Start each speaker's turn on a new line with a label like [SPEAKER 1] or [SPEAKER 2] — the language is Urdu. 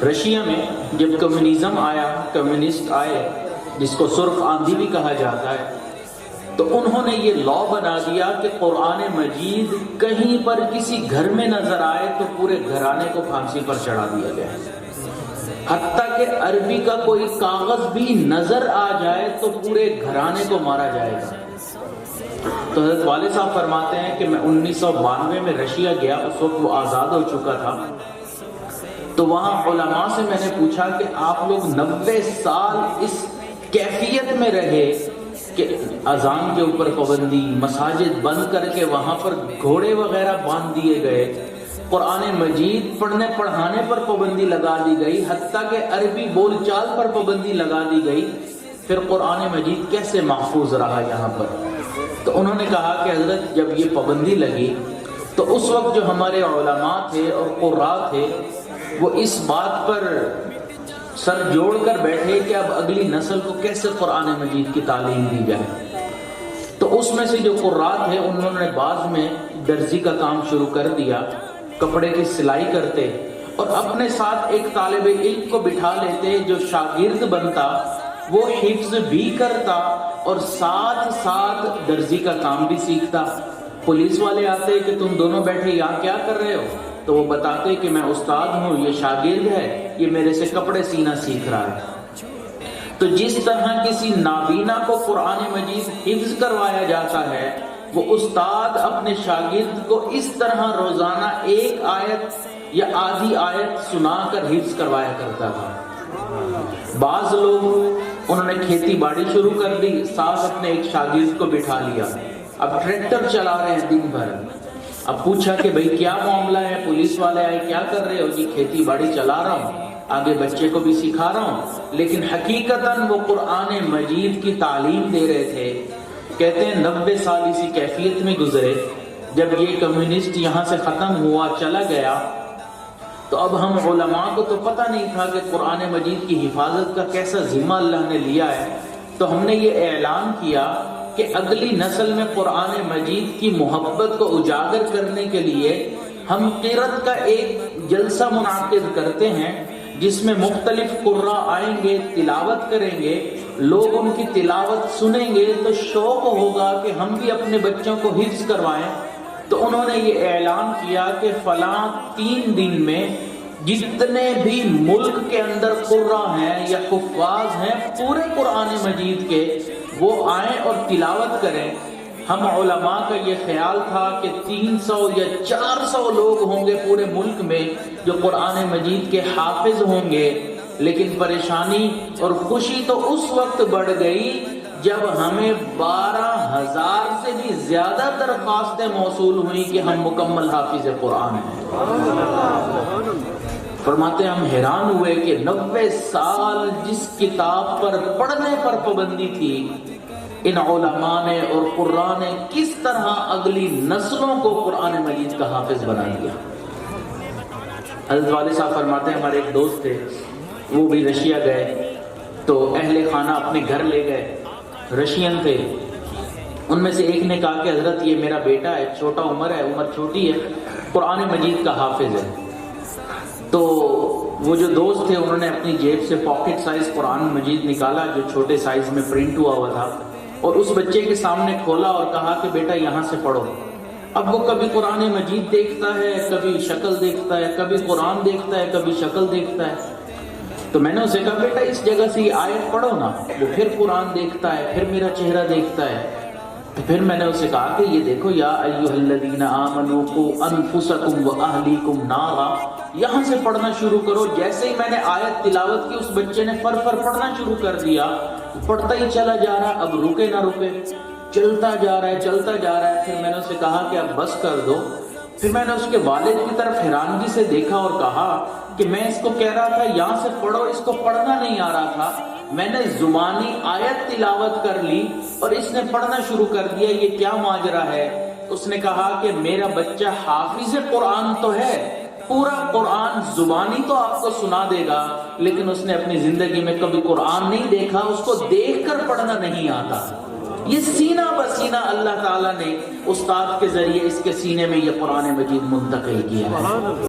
[SPEAKER 1] رشیا میں جب کمیونزم آیا، کمیونسٹ آئے جس کو سرخ آندھی بھی کہا جاتا ہے، تو انہوں نے یہ لا بنا دیا کہ قرآن مجید کہیں پر کسی گھر میں نظر آئے تو پورے گھرانے کو پھانسی پر چڑھا دیا گیا، حتیٰ کہ عربی کا کوئی کاغذ بھی نظر آ جائے تو پورے گھرانے کو مارا جائے گا۔ تو حضرت والد صاحب فرماتے ہیں کہ میں 1992 میں رشیا گیا، اس وقت وہ آزاد ہو چکا تھا، تو وہاں علماء سے میں نے پوچھا کہ آپ لوگ 90 سال اس کیفیت میں رہے کہ اذان کے اوپر پابندی، مساجد بند کر کے وہاں پر گھوڑے وغیرہ باندھ دیے گئے، قرآن مجید پڑھنے پڑھانے پر پابندی لگا دی گئی، حتیٰ کہ عربی بول چال پر پابندی لگا دی گئی، پھر قرآن مجید کیسے محفوظ رہا یہاں پر؟ تو انہوں نے کہا کہ حضرت جب یہ پابندی لگی تو اس وقت جو ہمارے علماء تھے اور قراء تھے وہ اس بات پر سر جوڑ کر بیٹھے کہ اب اگلی نسل کو کیسے قرآن مجید کی تعلیم دی جائے۔ تو اس میں سے جو قراء تھے انہوں نے بعض میں درزی کا کام شروع کر دیا، کپڑے کی سلائی کرتے اور اپنے ساتھ ایک طالب علم کو بٹھا لیتے جو شاگرد بنتا، وہ حفظ بھی کرتا اور ساتھ ساتھ درزی کا کام بھی سیکھتا۔ پولیس والے آتے کہ تم دونوں بیٹھے یہاں کیا کر رہے ہو؟ تو وہ بتاتے کہ میں استاد ہوں، یہ شاگرد ہے، یہ میرے سے کپڑے سینا سیکھ رہا ہے۔ تو جس طرح کسی نابینا کو قرآن مجید حفظ کروایا جاتا ہے، وہ استاد اپنے شاگرد کو اس طرح روزانہ ایک آیت یا آدھی آیت سنا کر حفظ کروایا کرتا تھا۔ بعض لوگ انہوں نے کھیتی باڑی شروع کر دی، ساتھ اپنے ایک شاگرد کو بٹھا لیا، اب ٹریکٹر چلا رہے ہیں دن بھر۔ اب پوچھا کہ بھئی کیا معاملہ ہے، پولیس والے آئے کیا کر رہے ہو؟ جی کھیتی باڑی چلا رہا ہوں، آگے بچے کو بھی سکھا رہا ہوں، لیکن حقیقتاً وہ قرآن مجید کی تعلیم دے رہے تھے۔ کہتے ہیں 90 سال اسی کیفیت میں گزرے، جب یہ کمیونسٹ یہاں سے ختم ہوا چلا گیا تو اب ہم علماء کو تو پتہ نہیں تھا کہ قرآن مجید کی حفاظت کا کیسا ذمہ اللہ نے لیا ہے، تو ہم نے یہ اعلان کیا کہ اگلی نسل میں قرآن مجید کی محبت کو اجاگر کرنے کے لیے ہم قرأت کا ایک جلسہ منعقد کرتے ہیں، جس میں مختلف قراء آئیں گے، تلاوت کریں گے، لوگ ان کی تلاوت سنیں گے تو شوق ہوگا کہ ہم بھی اپنے بچوں کو حفظ کروائیں۔ تو انہوں نے یہ اعلان کیا کہ فلاں 3 دن میں جتنے بھی ملک کے اندر قراء ہیں یا حفاظ ہیں پورے قرآن مجید کے، وہ آئیں اور تلاوت کریں۔ ہم علماء کا یہ خیال تھا کہ 300 یا 400 لوگ ہوں گے پورے ملک میں جو قرآن مجید کے حافظ ہوں گے، لیکن پریشانی اور خوشی تو اس وقت بڑھ گئی جب ہمیں 12,000 سے بھی زیادہ درخواستیں موصول ہوئیں کہ ہم مکمل حافظ قرآن ہیں۔ فرماتے ہیں ہم حیران ہوئے کہ 90 سال جس کتاب پر پڑھنے پر پابندی تھی، ان علماء نے اور قراء نے کس طرح اگلی نسلوں کو قرآن مجید کا حافظ بنا دیا۔ حضرت والد صاحب فرماتے ہیں ہمارے ایک دوست تھے، وہ بھی رشیا گئے تو اہل خانہ اپنے گھر لے گئے، رشین تھے۔ ان میں سے ایک نے کہا کہ حضرت یہ میرا بیٹا ہے، چھوٹا عمر ہے، عمر چھوٹی ہے، قرآن مجید کا حافظ ہے۔ تو وہ جو دوست تھے انہوں نے اپنی جیب سے پاکٹ سائز قرآن مجید نکالا جو چھوٹے سائز میں پرنٹ ہوا تھا، اور اس بچے کے سامنے کھولا اور کہا کہ بیٹا یہاں سے پڑھو۔ اب وہ کبھی قرآن مجید دیکھتا ہے، کبھی شکل دیکھتا ہے، کبھی قرآن دیکھتا ہے، کبھی شکل دیکھتا ہے۔ تو میں نے اسے کہا بیٹا اس جگہ سے یہ آیت پڑھو نا۔ وہ پھر قرآن دیکھتا ہے، پھر میرا چہرہ دیکھتا ہے۔ تو پھر میں نے اسے کہا کہ یہ دیکھو یا ایھا الذین آمنوا قوا انفسکم واہلیکم نارا، یہاں سے پڑھنا شروع کرو۔ جیسے ہی میں نے آیت تلاوت کی اس بچے نے فر پڑھنا شروع کر دیا، پڑھتا ہی چلا جا رہا، اب رکے نہ رکے، چلتا جا رہا ہے چلتا جا رہا ہے۔ پھر میں نے اسے کہا کہ اب بس کر دو۔ پھر میں نے اس کے والد کی طرف حیرانگی سے دیکھا اور کہا کہ میں اس کو کہہ رہا تھا یہاں سے پڑھو، اس کو پڑھنا نہیں آ رہا تھا، میں نے زبانی آیت تلاوت کر لی اور اس نے پڑھنا شروع کر دیا، یہ کیا ماجرا ہے؟ اس نے کہا کہ میرا بچہ حافظ قرآن تو ہے، پورا قرآن زبانی تو آپ کو سنا دے گا، لیکن اس نے اپنی زندگی میں کبھی قرآن نہیں دیکھا، اس کو دیکھ کر پڑھنا نہیں آتا۔ یہ سینہ بسینہ اللہ تعالیٰ نے استاد کے ذریعے اس کے سینے میں یہ قرآن مجید منتقل کیا ہے۔